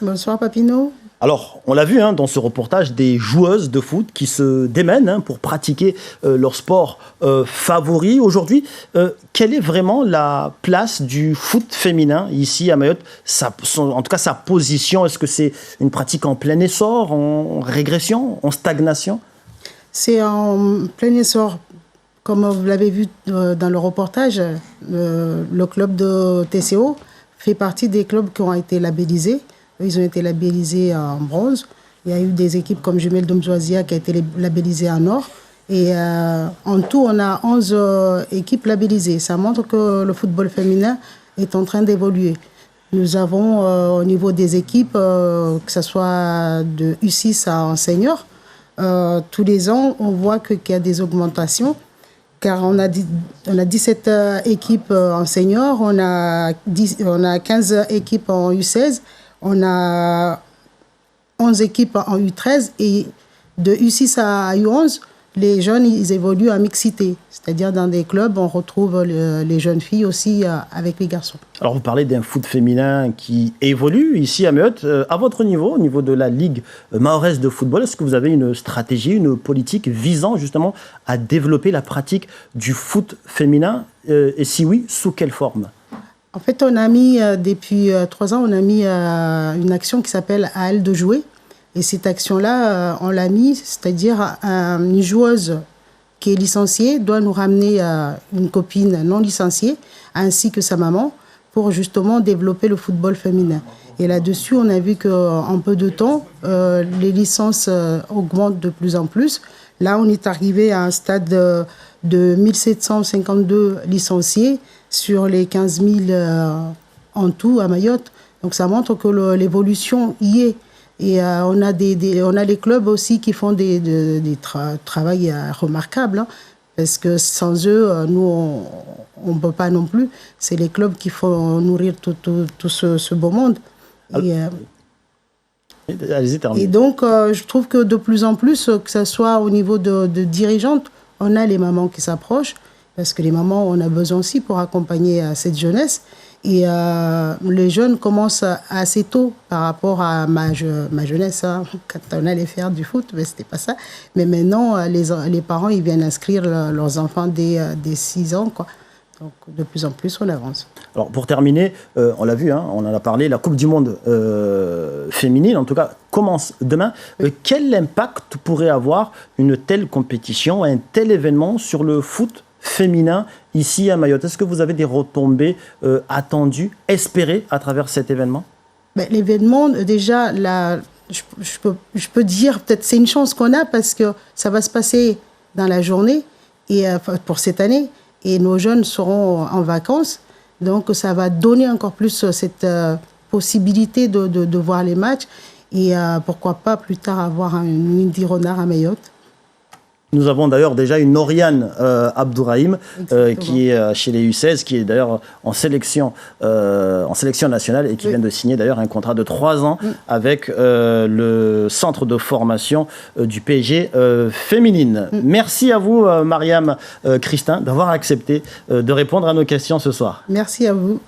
Bonsoir Papineau. Alors, on l'a vu dans ce reportage, des joueuses de foot qui se démènent pour pratiquer leur sport favori. Aujourd'hui, quelle est vraiment la place du foot féminin ici à Mayotte, en tout cas sa position? Est-ce que c'est une pratique en plein essor, en régression, en stagnation? C'est en plein essor. Comme vous l'avez vu dans le reportage, le club de TCO fait partie des clubs qui ont été labellisés. Ils ont été labellisés en bronze. Il y a eu des équipes comme Jumelles d'Omzoisia qui a été labellisées en or. Et en tout, on a 11 équipes labellisées. Ça montre que le football féminin est en train d'évoluer. Nous avons au niveau des équipes, que ce soit de U6 à senior, tous les ans, on voit qu'il y a des augmentations. Car on a 17 équipes en senior, on a 15 équipes en U16, on a 11 équipes en U13 et de U6 à U11, les jeunes ils évoluent en mixité. C'est-à-dire dans des clubs, on retrouve les jeunes filles aussi avec les garçons. Alors vous parlez d'un foot féminin qui évolue ici à Mayotte. À votre niveau, au niveau de la Ligue mahoraise de football, est-ce que vous avez une stratégie, une politique visant justement à développer la pratique du foot féminin? Et si oui, sous quelle forme? En fait, on a mis, depuis 3 ans, on a mis une action qui s'appelle « À elle de jouer ». Et cette action-là, on l'a mis, c'est-à-dire une joueuse qui est licenciée doit nous ramener une copine non licenciée, ainsi que sa maman, pour justement développer le football féminin. Et là-dessus, on a vu qu'en peu de temps, les licences augmentent de plus en plus. Là, on est arrivé à un stade de 1752 licenciés sur les 15 000 en tout à Mayotte. Donc ça montre que l'évolution y est. Et on a les clubs aussi qui font des travail remarquables. Parce que sans eux, nous, on ne peut pas non plus. C'est les clubs qui font nourrir tout ce beau monde. Et donc, je trouve que de plus en plus, que ce soit au niveau de dirigeantes, on a les mamans qui s'approchent, parce que les mamans, on a besoin aussi pour accompagner cette jeunesse. Et les jeunes commencent assez tôt par rapport à ma jeunesse. Quand on allait faire du foot, mais c'était pas ça. Mais maintenant, les parents, ils viennent inscrire leurs enfants dès 6 ans, quoi. Donc, de plus en plus, on avance. Alors, pour terminer, on l'a vu, on en a parlé, la Coupe du Monde féminine, en tout cas, commence demain. Quel impact pourrait avoir une telle compétition, un tel événement sur le foot féminin ici à Mayotte? Est-ce que vous avez des retombées attendues, espérées à travers cet événement? L'événement, déjà, je peux dire, peut-être c'est une chance qu'on a parce que ça va se passer dans la journée et, pour cette année. Et nos jeunes seront en vacances. Donc, ça va donner encore plus cette possibilité de voir les matchs. Et pourquoi pas plus tard avoir une Indy Renard à Mayotte. Nous avons d'ailleurs déjà une Oriane Abdourahim qui est chez les U16, qui est d'ailleurs en sélection nationale et qui vient de signer d'ailleurs un contrat de 3 ans avec le centre de formation du PSG féminine. Merci à vous, Mariam Christin, d'avoir accepté de répondre à nos questions ce soir. Merci à vous.